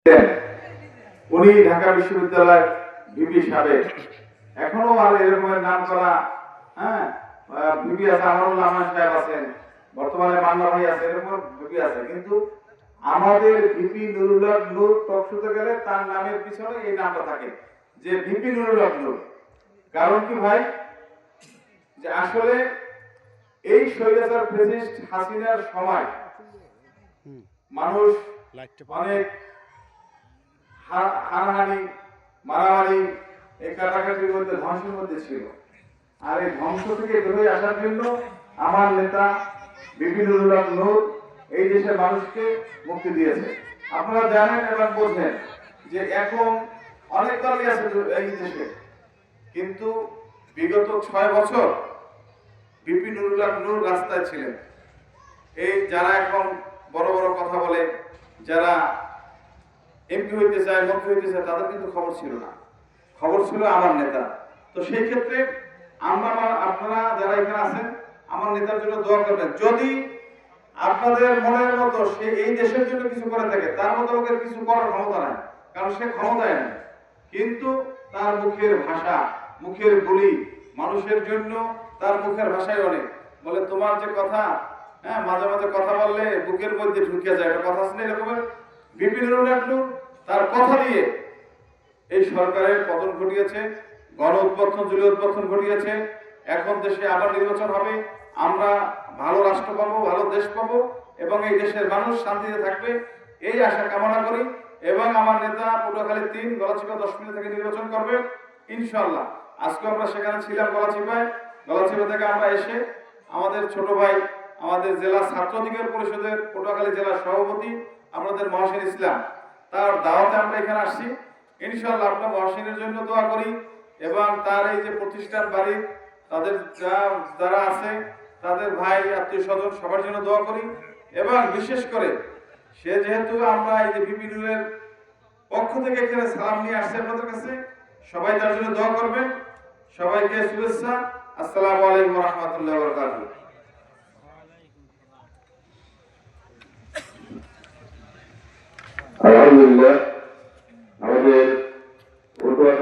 উনি ঢাকা বিশ্ববিদ্যালয়ের ভিপি সাবেক, এখনো আর এরকমের নাম করা ভিপি আছে, আমানুল্লাহ আমান সাহেব আছেন, বর্তমানে মান্না ভাই আছে, এরকম ভিপি আছে। কিন্তু আমাদের ভিপি নুরুল হক নূর টক শোতে গেলে তার নামের পিছনে এই নামটা থাকে যে ভিপি নুরুল হক নূর। কারণ কি ভাই, যে আসলে এই স্বৈরাচার ফ্যাসিস্ট হাসিনার সময় মানুষ অনেক হানাহানি, মারামারি, এই কাটাকাটির মধ্যে, ধ্বংসের মধ্যে ছিল। আর এই ধ্বংস থেকে বেরোয় আসার জন্য আমার নেতা ভিপি নুরুল হক নূর এই দেশের মানুষকে মুক্তি দিয়েছে। আপনারা জানেন এবং বোঝেন যে এখন অনেক দলই আছে এই দেশে, কিন্তু বিগত 6 বছর ভিপি নুরুল হক নূর রাস্তায় ছিলেন। এই যারা এখন বড় বড় কথা বলে, যারা এমপি হইতে চায়, মন্ত্রী হইতে চায়, তাদের কিন্তু খবর ছিল না, খবর ছিল আমার নেতা। তো সেই ক্ষেত্রে আপনারা যারা এখানে আছেন আমার নেতার জন্য দোয়া করবেন। যদি আপনাদের মনের মতো সে এই দেশের জন্য কিছু করে থাকে, তার মতো লোকের কিছু করার ক্ষমতা নাই, কারণ সে ক্ষমতায় নেই। কিন্তু তার মুখের ভাষা, মুখের বলি, মানুষের জন্য তার মুখের ভাষাই অনেক। বলে তোমার যে কথা, মাঝে মাঝে কথা বললে বুকের মধ্যে ঢুকে যায়, একটা কথা আছে না এরকমের। ভিপি নুরুল হক নূর তার কথা দিয়ে এই সরকারের পতন ঘটিয়েছে, গণ উৎপত্তন, জুলি উৎপত্তন ঘটিয়েছে। এখন দেশে আবার নির্বাচন হবে, আমরা ভালো রাষ্ট্র পাবো, ভালো দেশ পাবো এবং এই দেশের মানুষ শান্তিতে থাকবে, এই আশা কামনা করি। এবং আমার নেতা পটুয়াখালী 3 গলাচিপা 10 মিনিট থেকে নির্বাচন করবে ইনশাআল্লাহ। আজকে আমরা সেখানে ছিলাম গলাচিপায়। গলাচিপা থেকে আমরা এসে আমাদের ছোট ভাই, আমাদের জেলা ছাত্র অধিকার পরিষদের পটুয়াখালী জেলার সভাপতি আমাদের মহসিন ইসলাম, তার দাওয়াতে আমরা এখানে আসছি। ইনশাআল্লাহ আমরা মহসিনের জন্য দোয়া করি এবং তার এই যে প্রতিষ্ঠান বাড়ি, তাদের যারা আছে, তাদের ভাই, আত্মীয় স্বজন, সবার জন্য দোয়া করি। এবং বিশেষ করে সে যেহেতু আমরা এই যে ভিপি নুরের পক্ষ থেকে এখানে সালাম নিয়ে আসছে আপনাদের কাছে, সবাই তার জন্য দোয়া করবেন। সবাইকে শুভেচ্ছা। আসসালামু আলাইকুম ওয়া রাহমাতুল্লাহি ওয়া বারাকাতুহু। আলহামদুলিল্লাহ।